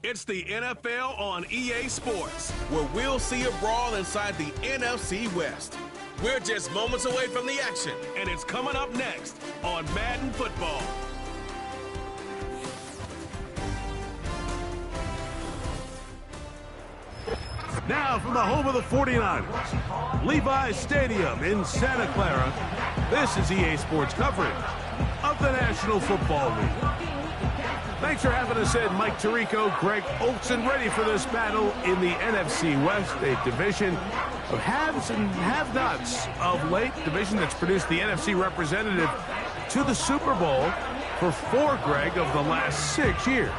It's the NFL on EA Sports, where we'll see a brawl inside the NFC West. We're just moments away from the action, and it's coming up next on Madden Football. Now from the home of the 49ers, Levi's Stadium in Santa Clara, this is EA Sports coverage of the National Football League. Thanks for having us in. Mike Tirico, Greg Olson, ready for this battle in the NFC West, a division of haves and have-nots of late, division that's produced the NFC representative to the Super Bowl for 4, Greg, of the last 6 years.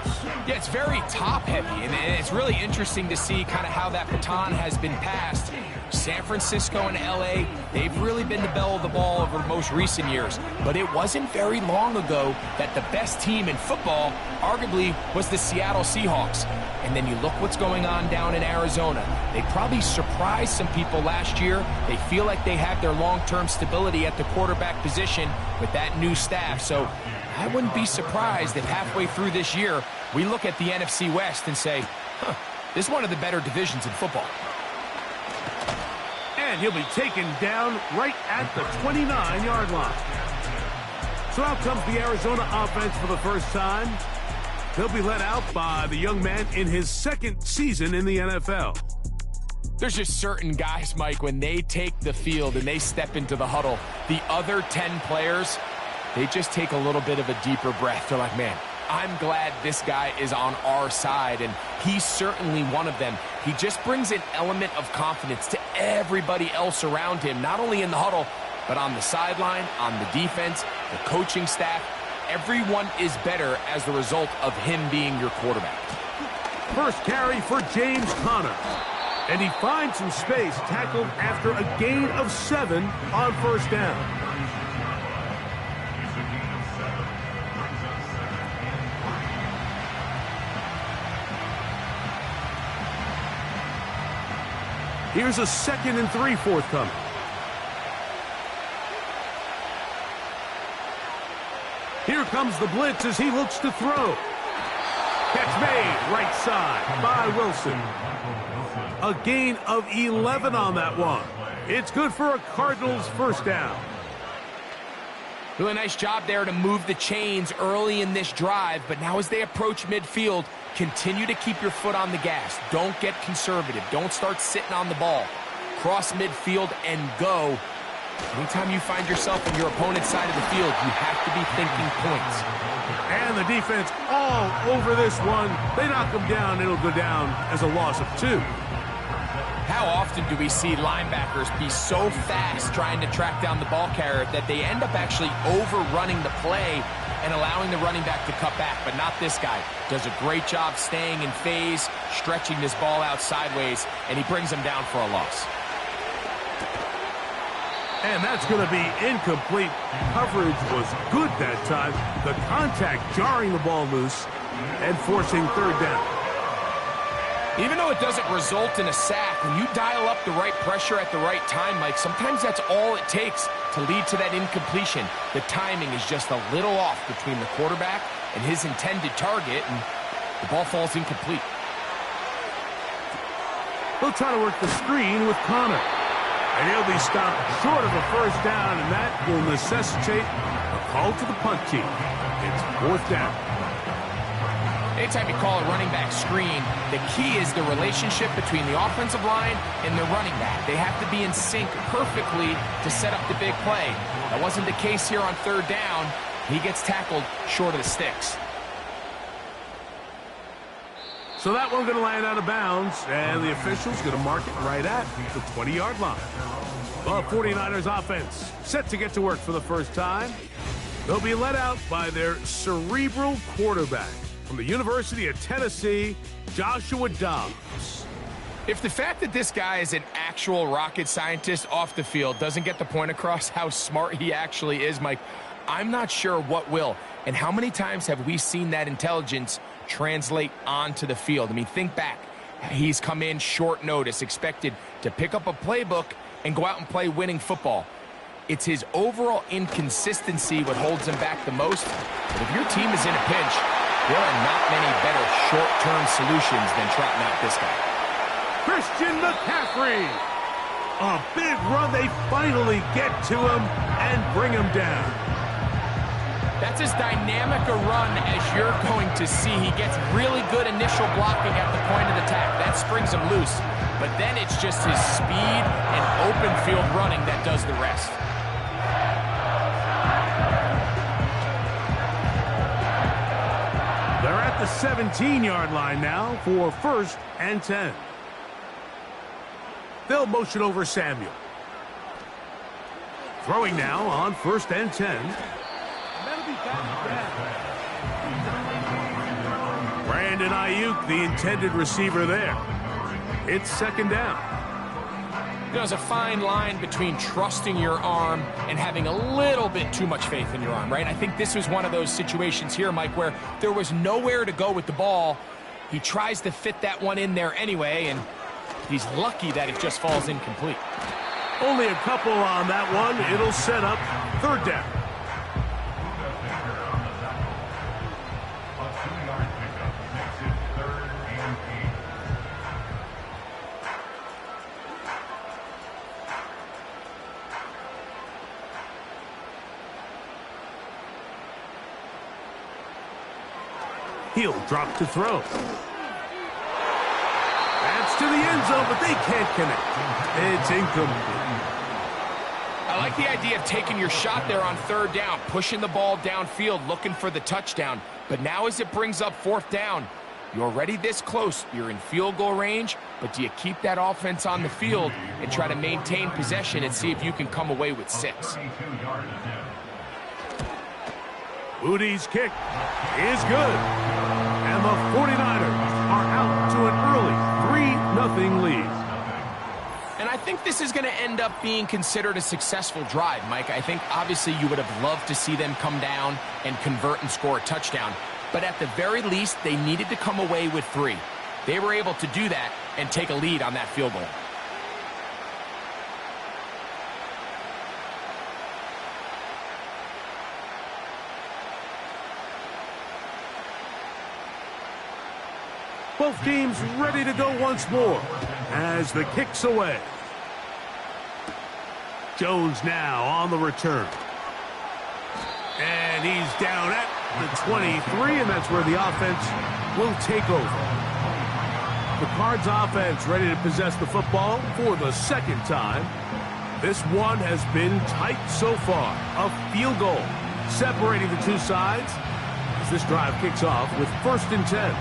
Yeah, it's very top-heavy, and it's really interesting to see kind of how that baton has been passed. San Francisco and L.A., they've really been the belle of the ball over the most recent years. But it wasn't very long ago that the best team in football, arguably, was the Seattle Seahawks. And then you look what's going on down in Arizona. They probably surprised some people last year. They feel like they have their long-term stability at the quarterback position with that new staff. So I wouldn't be surprised if halfway through this year, we look at the NFC West and say, this is one of the better divisions in football. And he'll be taken down right at the 29-yard line. So out comes the Arizona offense for the first time. They'll be led out by the young man in his second season in the NFL. There's just certain guys, Mike, when they take the field and they step into the huddle, the other 10 players, they just take a little bit of a deeper breath. They're like, man, I'm glad this guy is on our side, and he's certainly one of them. He just brings an element of confidence to everybody else around him, not only in the huddle, but on the sideline, on the defense, the coaching staff. Everyone is better as the result of him being your quarterback. First carry for James Conner. And he finds some space, tackled after a gain of 7 on first down. Here's a 2nd and 3 forthcoming. Here comes the blitz as he looks to throw. Catch made, right side by Wilson. A gain of 11 on that one. It's good for a Cardinals first down. Really nice job there to move the chains early in this drive, but now as they approach midfield, continue to keep your foot on the gas. Don't get conservative. Don't start sitting on the ball. Cross midfield and go. Anytime you find yourself on your opponent's side of the field, you have to be thinking points. And the defense all over this one. They knock him down. It'll go down as a loss of 2. How often do we see linebackers be so fast trying to track down the ball carrier that they end up actually overrunning the play and allowing the running back to cut back? But not this guy. Does a great job staying in phase, stretching this ball out sideways, and he brings him down for a loss. And that's going to be incomplete. Coverage was good that time. The contact jarring the ball loose and forcing third down. Even though it doesn't result in a sack, when you dial up the right pressure at the right time, Mike, sometimes that's all it takes to lead to that incompletion. The timing is just a little off between the quarterback and his intended target, and the ball falls incomplete. They'll try to work the screen with Conner. And he'll be stopped short of a first down, and that will necessitate a call to the punt team. It's 4th down. Anytime you call a running back screen, the key is the relationship between the offensive line and the running back. They have to be in sync perfectly to set up the big play. That wasn't the case here on 3rd down. He gets tackled short of the sticks. So that one going to land out of bounds, and the official's going to mark it right at the 20-yard line. The 49ers offense set to get to work for the first time. They'll be led out by their cerebral quarterback from the University of Tennessee, Joshua Dobbs. If the fact that this guy is an actual rocket scientist off the field doesn't get the point across how smart he actually is, Mike, I'm not sure what will. And how many times have we seen that intelligence translate onto the field? I mean, think back. He's come in short notice, expected to pick up a playbook and go out and play winning football. It's his overall inconsistency what holds him back the most. But if your team is in a pinch, There are not many better short-term solutions than trotting out this guy. Christian McCaffrey. A big run. They finally get to him and bring him down. That's as dynamic a run as you're going to see. He gets really good initial blocking at the point of attack. That springs him loose. But then it's just his speed and open field running that does the rest. They're at the 17-yard line now for 1st and 10. They'll motion over Samuel. Throwing now on 1st and 10. Brandon Ayuk, the intended receiver there. It's 2nd down. There's a fine line between trusting your arm and having a little bit too much faith in your arm, right? I think this was one of those situations here, Mike, where there was nowhere to go with the ball. He tries to fit that one in there anyway, and he's lucky that it just falls incomplete. Only a couple on that one. It'll set up 3rd down. He'll drop to throw. That's to the end zone, but they can't connect. It's incomplete. I like the idea of taking your shot there on 3rd down, pushing the ball downfield, looking for the touchdown. But now as it brings up 4th down, you're already this close. You're in field goal range, but do you keep that offense on the field and try to maintain possession and see if you can come away with 6? Moody's kick is good. And the 49ers are out to an early 3-0 lead. And I think this is going to end up being considered a successful drive, Mike. I think obviously you would have loved to see them come down and convert and score a touchdown. But at the very least, they needed to come away with 3. They were able to do that and take a lead on that field goal. Both teams ready to go once more as the kick's away. Jones now on the return. And he's down at the 23, and that's where the offense will take over. The Cards offense ready to possess the football for the 2nd time. This one has been tight so far. A field goal separating the two sides as this drive kicks off with 1st and 10.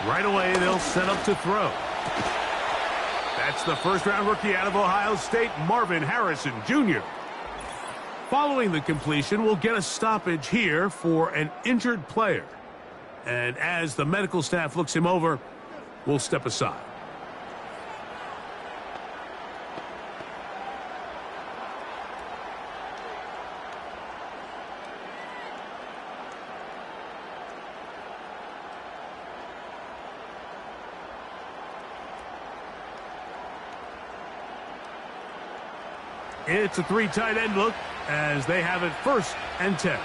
Right away, they'll set up to throw. That's the 1st-round rookie out of Ohio State, Marvin Harrison Jr. Following the completion, we'll get a stoppage here for an injured player. And as the medical staff looks him over, we'll step aside. It's a 3 tight end look as they have it 1st and 10.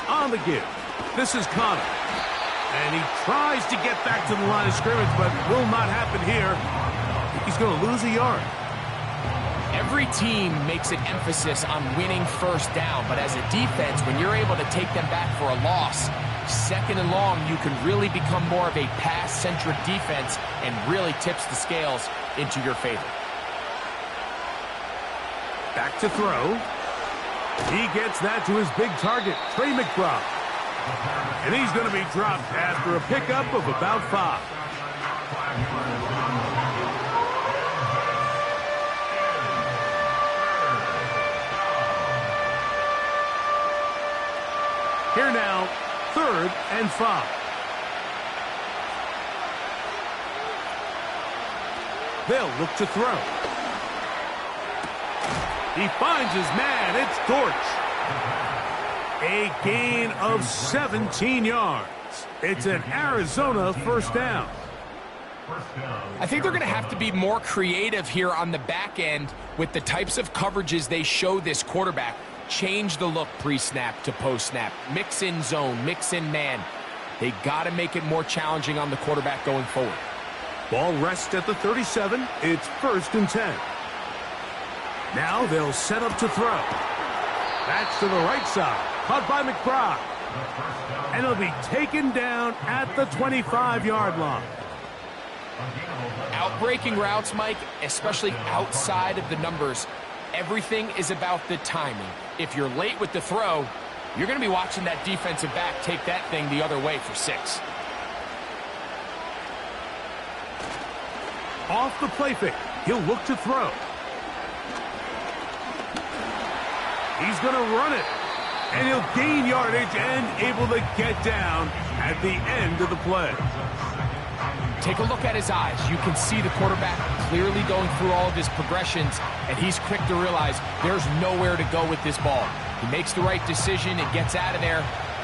On the give. This is Connor. And he tries to get back to the line of scrimmage, but will not happen here. I think he's going to lose a yard. Every team makes an emphasis on winning 1st down, but as a defense, when you're able to take them back for a loss, 2nd and long, you can really become more of a pass-centric defense and really tips the scales into your favor. Back to throw. He gets that to his big target, Trey McBride. And he's going to be dropped after a pickup of about 5. Here now, 3rd and 5. They'll look to throw. He finds his man. It's Dortch. A gain of 17 yards. It's an Arizona first down. I think they're going to have to be more creative here on the back end with the types of coverages they show this quarterback. Change the look pre-snap to post-snap. Mix in zone, mix in man. They got to make it more challenging on the quarterback going forward. Ball rests at the 37. It's 1st and 10. Now they'll set up to throw. That's to the right side. Caught by McBride. And it'll be taken down at the 25-yard line. Outbreaking routes, Mike, especially outside of the numbers, everything is about the timing. If you're late with the throw, you're going to be watching that defensive back take that thing the other way for 6. Off the play fake. He'll look to throw. He's going to run it. And he'll gain yardage and able to get down at the end of the play. Take a look at his eyes. You can see the quarterback clearly going through all of his progressions, and he's quick to realize there's nowhere to go with this ball. He makes the right decision and gets out of there,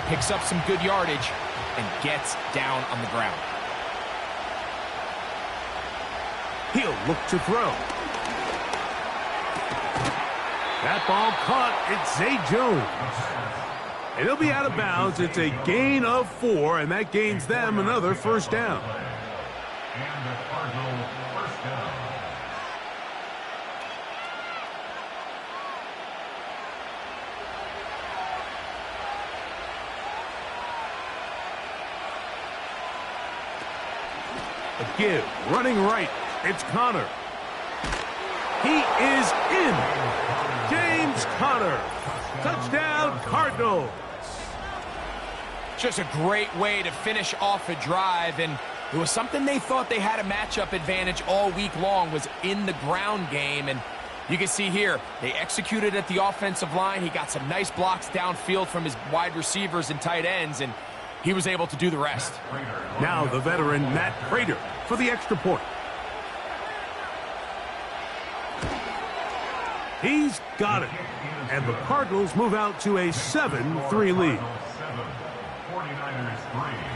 picks up some good yardage, and gets down on the ground. He'll look to throw. That ball caught. It's Zay Jones. And he'll be out of bounds. It's a gain of 4, and that gains them another first down. And the Cardinals first down. A give, running right. It's Connor. He is in. James Conner. Touchdown, Cardinals. Just a great way to finish off a drive, and it was something they thought they had a matchup advantage all week long, was in the ground game. And you can see here, they executed at the offensive line. He got some nice blocks downfield from his wide receivers and tight ends, and he was able to do the rest. Now the veteran Matt Prater for the extra point. He's got it. And the Cardinals move out to a 7-3 lead. 7, 49ers 3.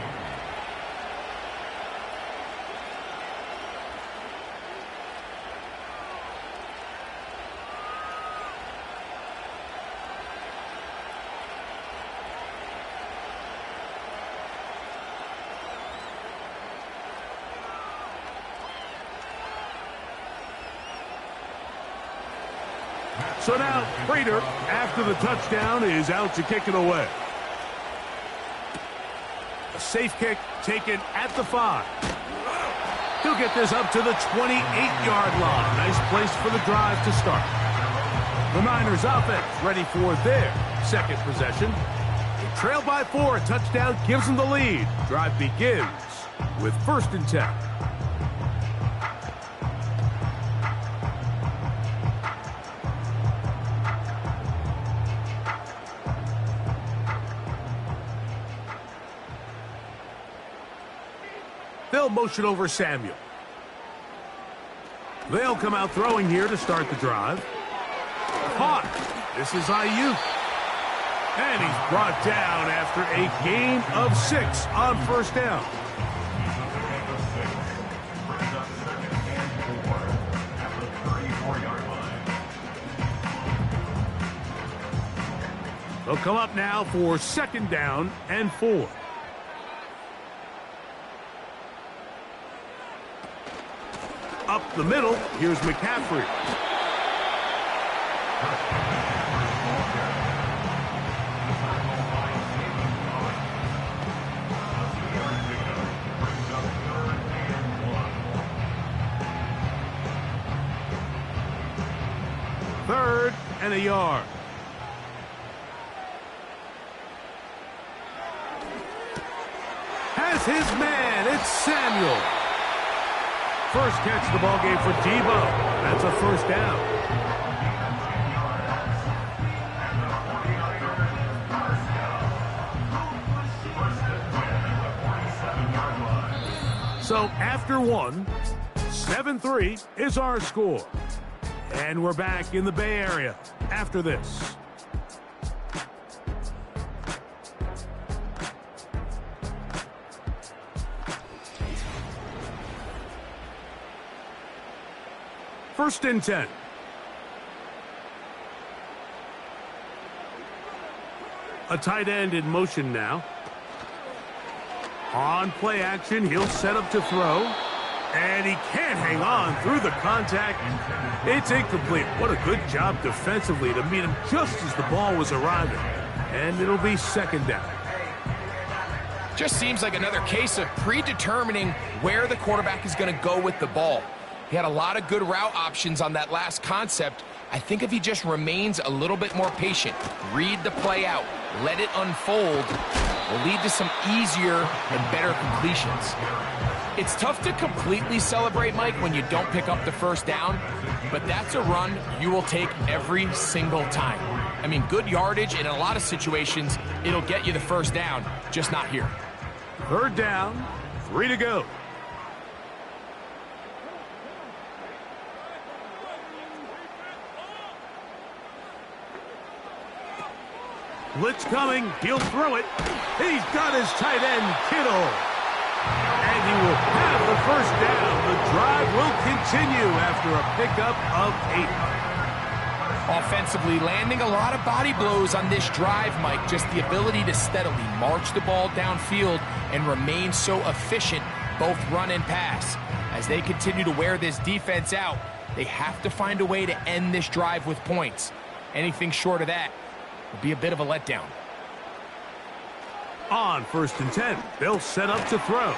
So now Prater, after the touchdown, is out to kick it away. A safe kick taken at the 5. He'll get this up to the 28-yard line. Nice place for the drive to start. The Niners offense ready for their second possession. They trail by 4. A touchdown gives them the lead. Drive begins with 1st and 10. They'll motion over Samuel. They'll come out throwing here to start the drive. Caught. This is Ayuk. And he's brought down after a gain of 6 on 1st down. They'll come up now for 2nd down and 4. Up the middle, here's McCaffrey. Third and a yard. Has his man, it's Samuel. First catch of the ball game for Debo. That's a 1st down. So after 1, 7-3 is our score. And we're back in the Bay Area after this. first and 10. A tight end in motion now. On play action, he'll set up to throw. And he can't hang on through the contact. It's incomplete. What a good job defensively to meet him just as the ball was arriving. And it'll be second down. Just seems like another case of predetermining where the quarterback is going to go with the ball. He had a lot of good route options on that last concept. I think if he just remains a little bit more patient, read the play out, let it unfold, will lead to some easier and better completions. It's tough to completely celebrate, Mike, when you don't pick up the first down, but that's a run you will take every single time. I mean, good yardage in a lot of situations, it'll get you the first down, just not here. Third down, 3 to go. Blitz coming, he'll throw it. He's got his tight end, Kittle. And he will have the first down. The drive will continue after a pickup of 8. Offensively, landing a lot of body blows on this drive, Mike. Just the ability to steadily march the ball downfield and remain so efficient, both run and pass. As they continue to wear this defense out, they have to find a way to end this drive with points. Anything short of that will be a bit of a letdown. On first and 10, they'll set up to throw.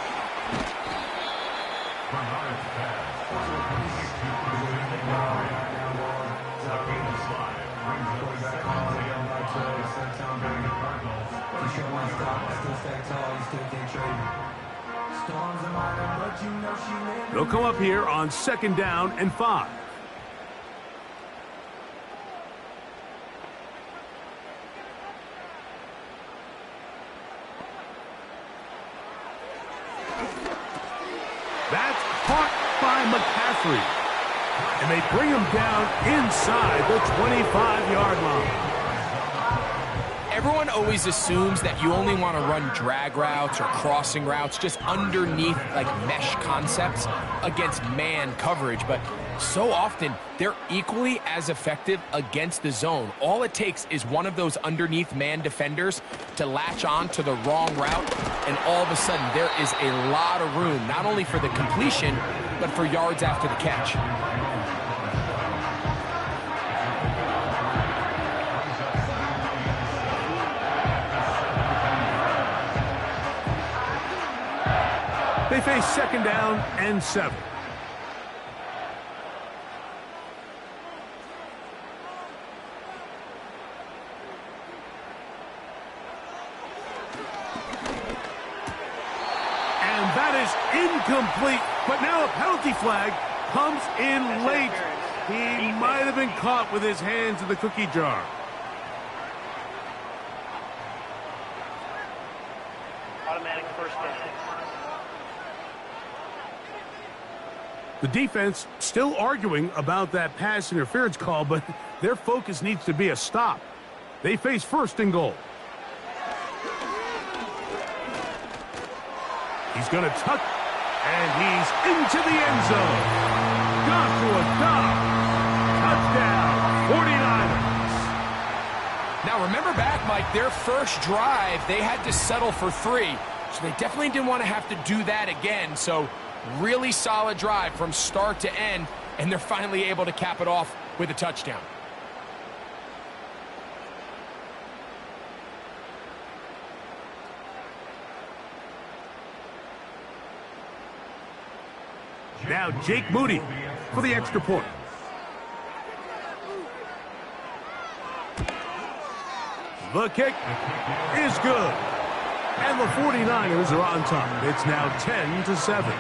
They'll come up here on second down and 5. That's caught by McCaffrey. And they bring him down inside the 25-yard line. Everyone always assumes that you only want to run drag routes or crossing routes just underneath like mesh concepts against man coverage, but so often they're equally as effective against the zone. All it takes is one of those underneath man defenders to latch on to the wrong route, and all of a sudden there is a lot of room, not only for the completion, but for yards after the catch. They face second down and 7. And that is incomplete. But now a penalty flag comes in late. He might have been caught with his hands in the cookie jar. Automatic first down. The defense still arguing about that pass interference call, but their focus needs to be a stop. They face first and goal. He's going to tuck, and he's into the end zone. Joshua Dobbs, touchdown, 49ers. Now remember back, Mike, their first drive, they had to settle for 3. So they definitely didn't want to have to do that again. So really solid drive from start to end, and they're finally able to cap it off with a touchdown. Now Jake Moody for the extra point. The kick is good. And the 49ers are on top. It's now 10-7.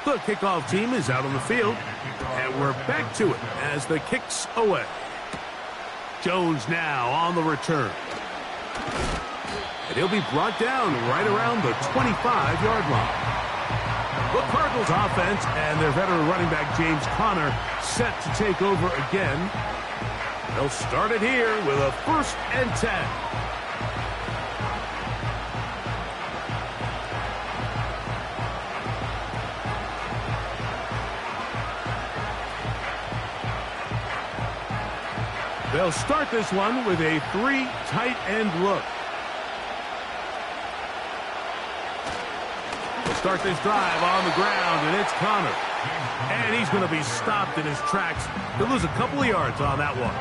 The kickoff team is out on the field, and we're back to it as the kick's away. Jones now on the return. And he'll be brought down right around the 25-yard line. The Cardinals offense and their veteran running back James Conner set to take over again. They'll start it here with a 1st and 10. They'll start this one with a 3 tight end look. They'll start this drive on the ground, and it's Conner. And he's going to be stopped in his tracks. He'll lose a couple of yards on that one.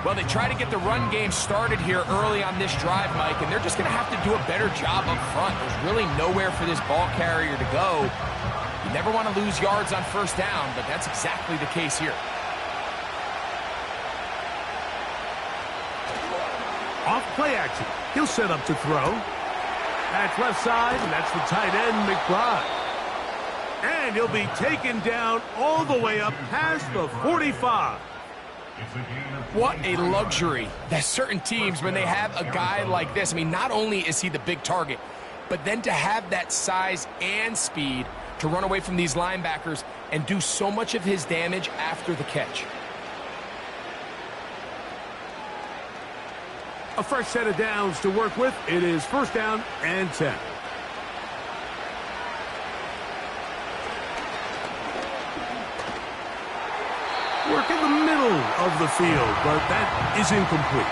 Well, they try to get the run game started here early on this drive, Mike, and they're just going to have to do a better job up front. There's really nowhere for this ball carrier to go. You never want to lose yards on 1st down, but that's exactly the case here. Off play action. He'll set up to throw. That's left side, and that's the tight end, McBride. And he'll be taken down all the way up past the 45. What a luxury that certain teams, when they have a guy like this, I mean, not only is he the big target, but then to have that size and speed to run away from these linebackers and do so much of his damage after the catch. A fresh set of downs to work with. It is 1st down and 10. Work in the middle of the field, but that is incomplete.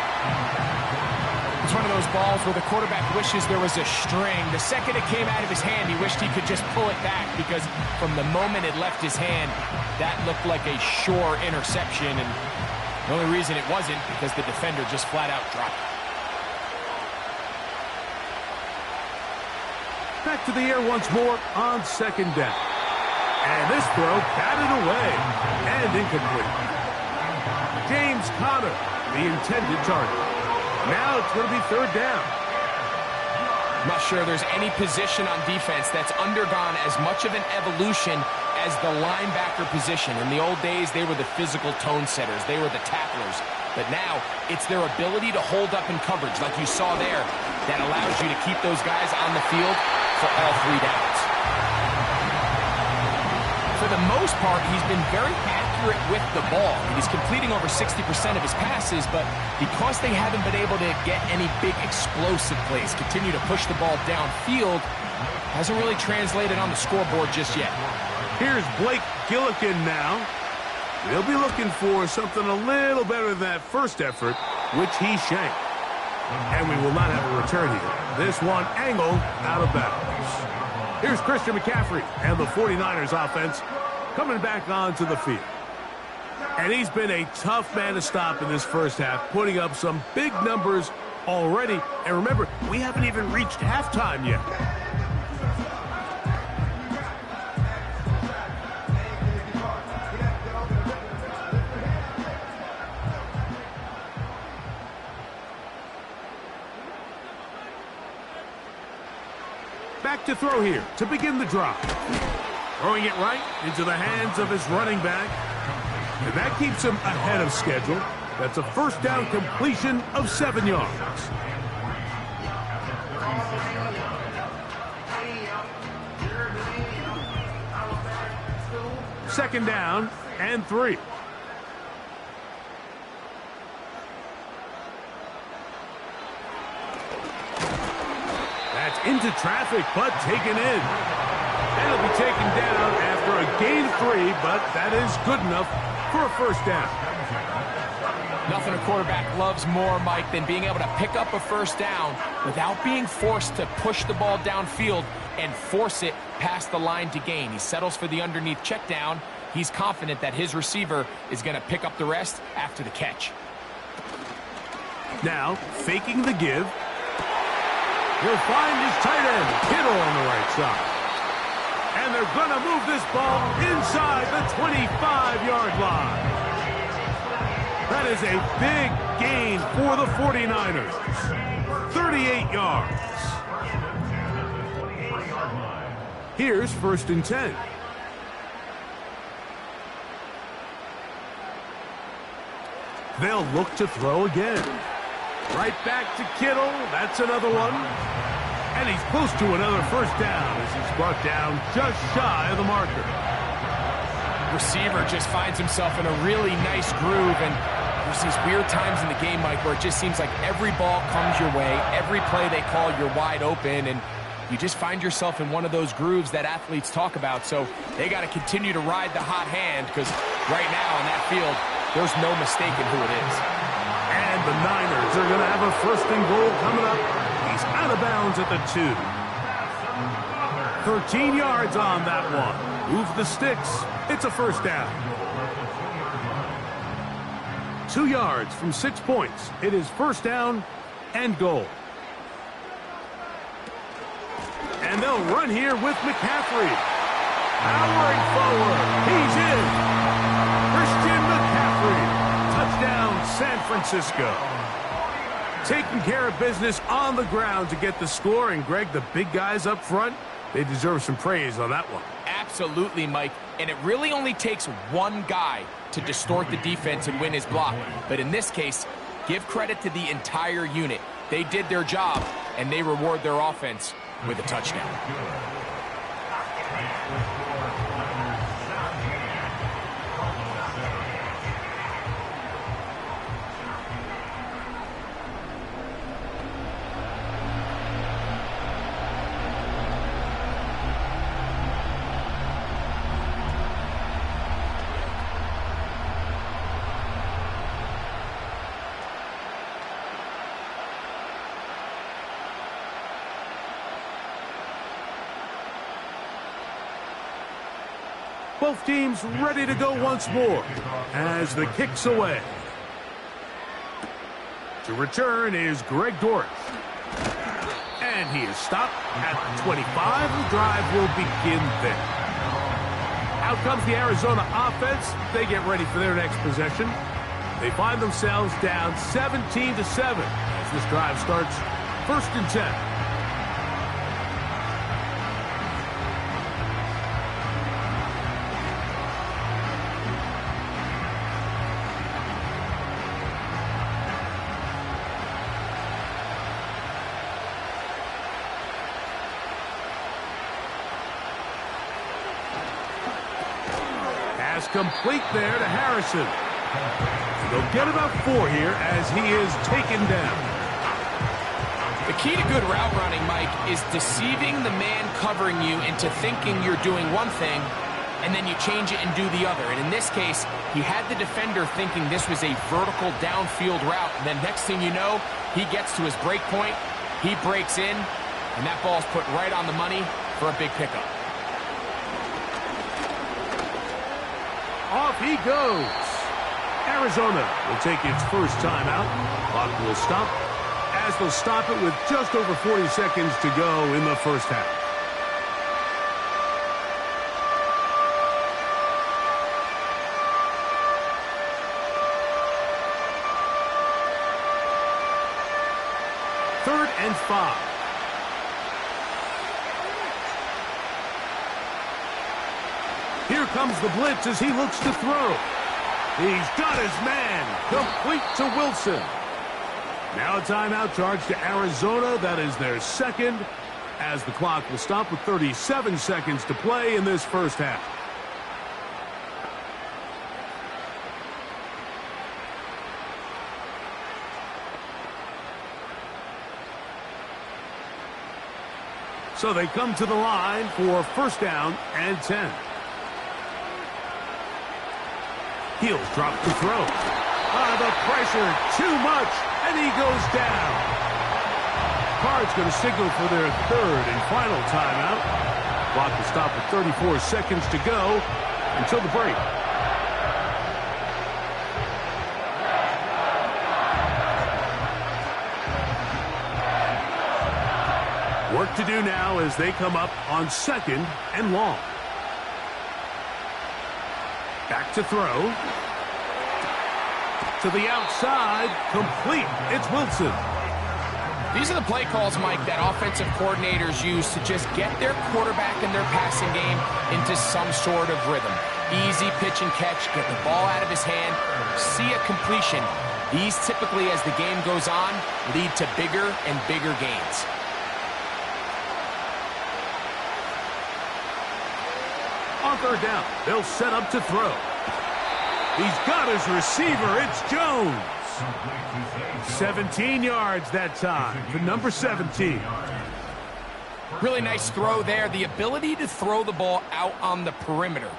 It's one of those balls where the quarterback wishes there was a string. The second it came out of his hand, he wished he could just pull it back, because from the moment it left his hand, that looked like a sure interception, and the only reason it wasn't because the defender just flat out dropped it. Back to the air once more on 2nd down. And this throw batted away and incomplete. James Conner, the intended target. Now it's going to be 3rd down. I'm not sure there's any position on defense that's undergone as much of an evolution as the linebacker position. In the old days, they were the physical tone setters. They were the tacklers. But now, it's their ability to hold up in coverage, like you saw there, that allows you to keep those guys on the field for all 3 downs. For the most part, he's been very accurate with the ball. He's completing over 60% of his passes, but because they haven't been able to get any big explosive plays, continue to push the ball downfield, hasn't really translated on the scoreboard just yet. Here's Blake Gillikin now. They'll be looking for something a little better than that first effort, which he shanked. And we will not have a return here. This one angled out of bounds. Here's Christian McCaffrey and the 49ers offense coming back onto the field. And he's been a tough man to stop in this first half, putting up some big numbers already. And remember, we haven't even reached halftime yet. Back to throw here to begin the drive. Throwing it right into the hands of his running back. And that keeps him ahead of schedule. That's a 1st down completion of 7 yards. Second down and 3. That's into traffic, but taken in. And it'll be taken down after a gain of 3, but that is good enough for a 1st down. Nothing a quarterback loves more, Mike, than being able to pick up a 1st down without being forced to push the ball downfield and force it past the line to gain. He settles for the underneath check down. He's confident that his receiver is going to pick up the rest after the catch. Now, faking the give. He'll find his tight end, Kittle, on the right side. And they're going to move this ball inside the 25-yard line. That is a big gain for the 49ers. 38 yards. Here's 1st and 10. They'll look to throw again. Right back to Kittle. That's another one. And he's close to another first down as he's brought down just shy of the marker. Receiver just finds himself in a really nice groove, and there's these weird times in the game, Mike, where it just seems like every ball comes your way, every play they call, you're wide open, and you just find yourself in one of those grooves that athletes talk about. So they got to continue to ride the hot hand, because right now on that field, there's no mistaking who it is. And the Niners are going to have a 1st and goal coming up. He's out of bounds at the 2. 13 yards on that one. Move the sticks. It's a 1st down. 2 yards from 6 points. It is 1st down and goal. And they'll run here with McCaffrey. Powering forward. He's in. Christian McCaffrey. Touchdown, San Francisco. Taking care of business on the ground to get the score. And, Greg, the big guys up front, they deserve some praise on that one. Absolutely, Mike. And it really only takes one guy to distort the defense and win his block. But in this case, give credit to the entire unit. They did their job, and they reward their offense with a touchdown. Both teams ready to go once more as the kick's away. To return is Greg Dortch. And he is stopped at the 25. The drive will begin there. Out comes the Arizona offense. They get ready for their next possession. They find themselves down 17-7 as this drive starts 1st and 10. Complete there to Harrison. They'll get about 4 here as he is taken down. The key to good route running, Mike, is deceiving the man covering you into thinking you're doing one thing, and then you change it and do the other. And in this case, he had the defender thinking this was a vertical downfield route, and then next thing you know, he gets to his break point, he breaks in, and that ball's put right on the money for a big pickup. Off he goes. Arizona will take its first timeout. Clock will stop as they'll stop it with just over 40 seconds to go in the first half. Third and 5. Here comes the blitz as he looks to throw. He's got his man. Complete to Wilson. Now a timeout charge to Arizona. That is their second, as the clock will stop with 37 seconds to play in this first half. So they come to the line for 1st down and 10. He'll drop to throw. The pressure, too much, and he goes down. Cards going to signal for their 3rd and final timeout. Clock will stop with 34 seconds to go until the break. Work to do now as they come up on 2nd and long. Back to throw. To the outside. Complete. It's Wilson. These are the play calls, Mike, that offensive coordinators use to just get their quarterback and their passing game into some sort of rhythm. Easy pitch and catch, get the ball out of his hand, see a completion. These typically, as the game goes on, lead to bigger and bigger gains. On third down, they'll set up to throw. He's got his receiver. It's Jones. 17 yards that time for number 17. Really nice throw there. The ability to throw the ball out on the perimeter.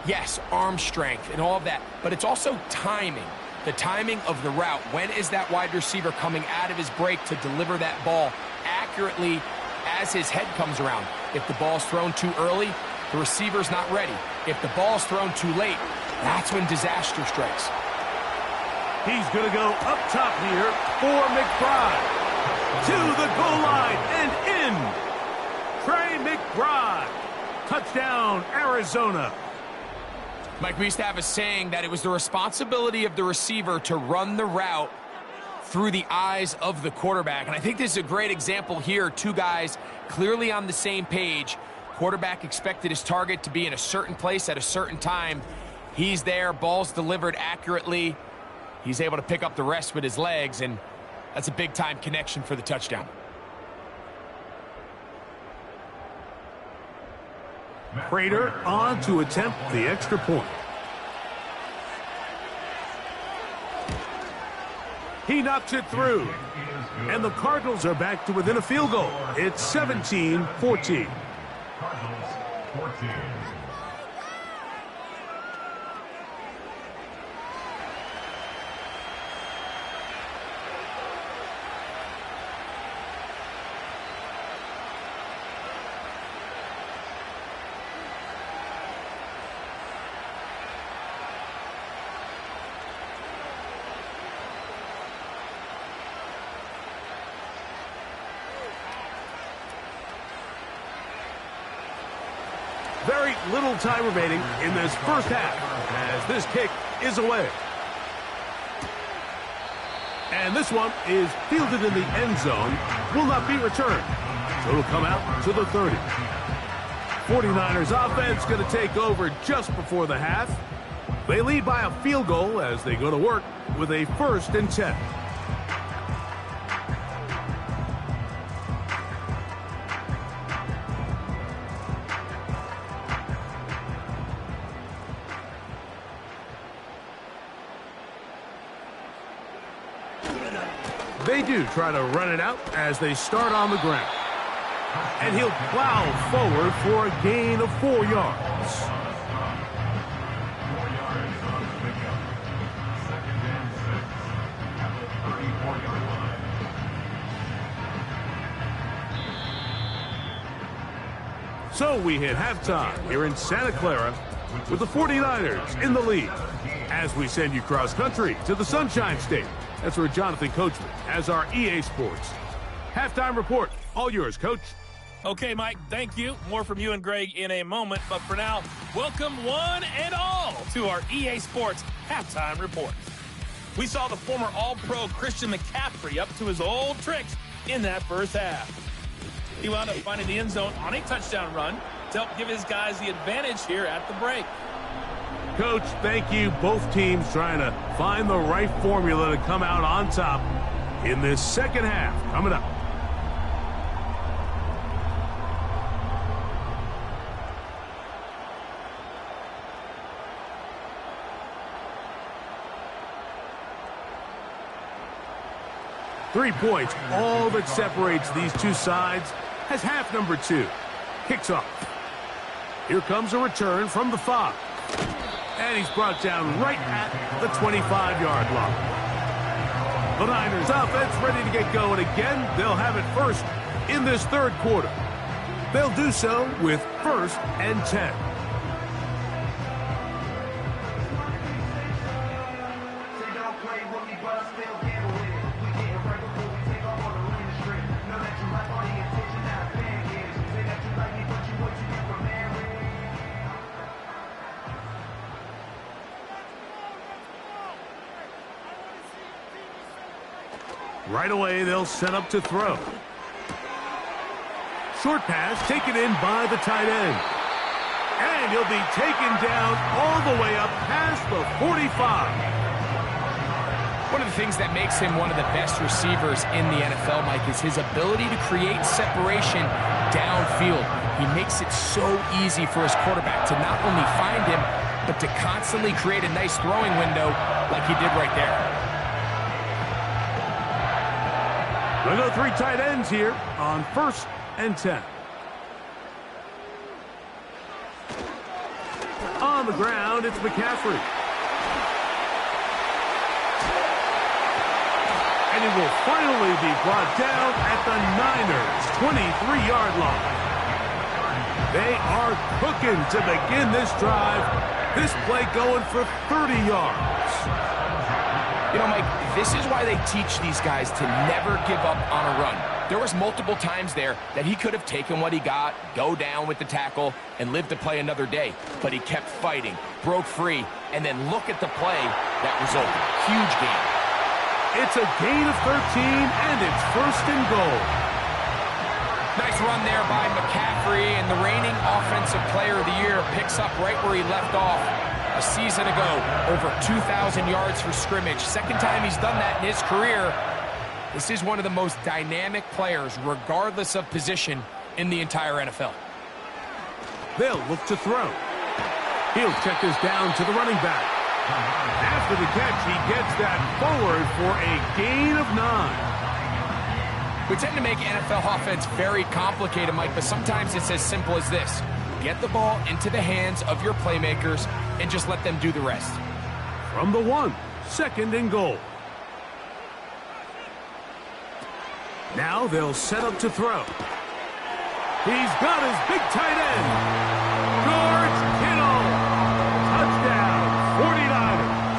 Yes, arm strength and all of that, but it's also timing. The timing of the route. When is that wide receiver coming out of his break to deliver that ball accurately as his head comes around? If the ball's thrown too early, the receiver's not ready. If the ball's thrown too late, that's when disaster strikes. He's going to go up top here for McBride. To the goal line and in. Trey McBride. Touchdown, Arizona. Mike, we used to have a saying that it was the responsibility of the receiver to run the route through the eyes of the quarterback. And I think this is a great example here. Two guys clearly on the same page. Quarterback expected his target to be in a certain place at a certain time. He's there, ball's delivered accurately. He's able to pick up the rest with his legs, and that's a big-time connection for the touchdown. Prater on to attempt the extra point. He knocks it through. And the Cardinals are back to within a field goal. It's 17-14. Cardinals 14. Very little time remaining in this first half as this kick is away. And this one is fielded in the end zone, will not be returned. So it'll come out to the 30. 49ers offense going to take over just before the half. They lead by a field goal as they go to work with a 1st and 10. They do try to run it out as they start on the ground. And he'll plow forward for a gain of 4 yards. 4 yards on the pickup. 2nd and 6 at the 34-yard line. So we hit halftime here in Santa Clara with the 49ers in the lead as we send you cross country to the Sunshine State. That's where Jonathan Coachman has our EA Sports halftime report. All yours, Coach. Okay, Mike, thank you. More from you and Greg in a moment. But for now, welcome one and all to our EA Sports halftime report. We saw the former All-Pro Christian McCaffrey up to his old tricks in that first half. He wound up finding the end zone on a touchdown run to help give his guys the advantage here at the break. Coach, thank you. Both teams trying to find the right formula to come out on top in this second half. Coming up. Three points, all that separates these two sides, as half number 2 kicks off. Here comes a return from the 5. And he's brought down right at the 25-yard line. The Niners offense ready to get going again. They'll have it first in this third quarter. They'll do so with 1st and 10. Right away, they'll set up to throw. Short pass taken in by the tight end. And he'll be taken down all the way up past the 45. One of the things that makes him one of the best receivers in the NFL, Mike, is his ability to create separation downfield. He makes it so easy for his quarterback to not only find him, but to constantly create a nice throwing window like he did right there. We'll go 3 tight ends here on 1st and 10. On the ground, it's McCaffrey. And it will finally be brought down at the Niners' 23-yard line. They are cooking to begin this drive. This play going for 30 yards. You know, Mike, this is why they teach these guys to never give up on a run. There was multiple times there that he could have taken what he got, go down with the tackle, and lived to play another day. But he kept fighting, broke free, and then look at the play that resulted. Huge game. It's a gain of 13, and it's 1st and goal. Nice run there by McCaffrey, and the reigning Offensive Player of the Year picks up right where he left off a season ago. Over 2,000 yards for scrimmage. Second time he's done that in his career. This is one of the most dynamic players, regardless of position, in the entire NFL. They'll look to throw. He'll check this down to the running back. After the catch, he gets that forward for a gain of 9. We tend to make NFL offense very complicated, Mike, but sometimes it's as simple as this. Get the ball into the hands of your playmakers and just let them do the rest. From the 1, 2nd and goal. Now they'll set up to throw. He's got his big tight end, George Kittle. Touchdown, 49ers.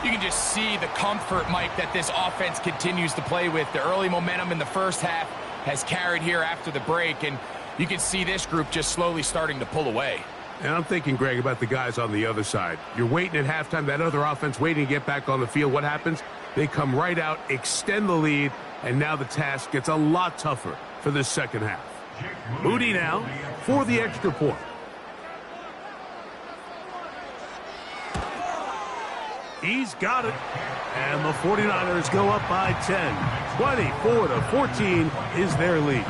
You can just see the comfort, Mike, that this offense continues to play with. The early momentum in the first half has carried here after the break, and you can see this group just slowly starting to pull away. And I'm thinking, Greg, about the guys on the other side. You're waiting at halftime, that other offense waiting to get back on the field. What happens? They come right out, extend the lead, and now the task gets a lot tougher for this second half. Moody now for the extra point. He's got it. And the 49ers go up by 10. 24-14 is their lead.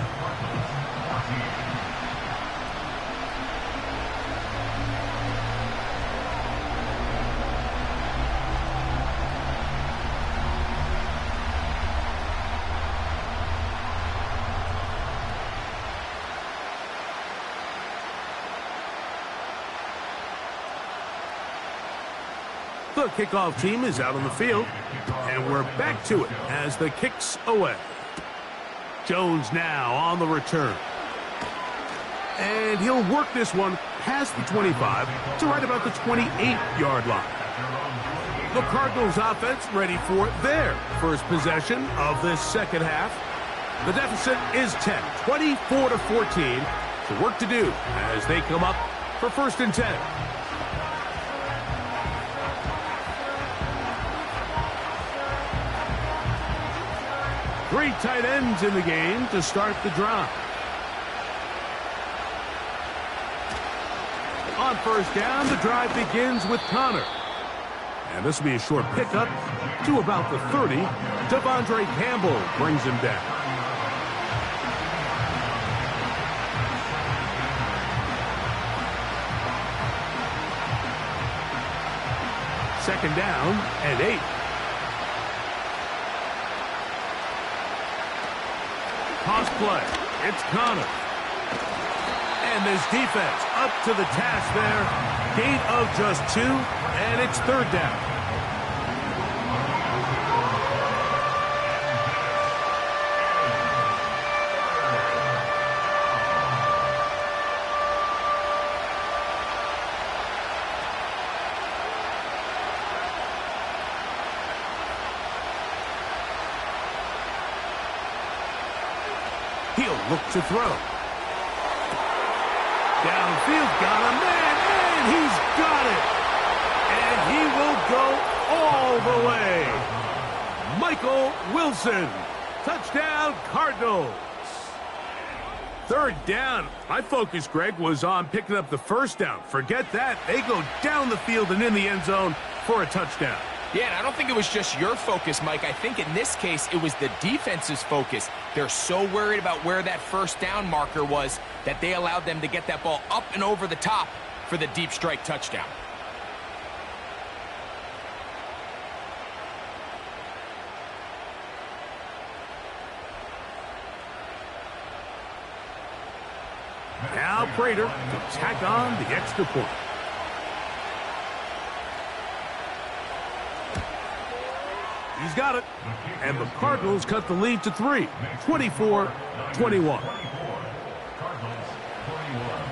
The kickoff team is out on the field, and we're back to it as the kick's away. Jones now on the return. And he'll work this one past the 25 to right about the 28-yard line. The Cardinals offense ready for their first possession of this second half. The deficit is 10, 24-14. So work to do as they come up for 1st and 10. Three tight ends in the game to start the drive. On 1st down, the drive begins with Connor. And this will be a short pickup to about the 30. Devondre Campbell brings him down. Second down and 8. Toss play. It's Connor. And this defense up to the task there. Gain of just 2, and it's 3rd down. He'll look to throw. Downfield, got a man, and he's got it. And he will go all the way. Michael Wilson. Touchdown, Cardinals. Third down. My focus, Greg, was on picking up the first down. Forget that. They go down the field and in the end zone for a touchdown. Yeah, and I don't think it was just your focus, Mike. I think in this case, it was the defense's focus. They're so worried about where that first down marker was that they allowed them to get that ball up and over the top for the deep strike touchdown. Now Prater to tack on the extra point. He's got it. And the Cardinals cut the lead to 3, 24-21. Cardinals 21.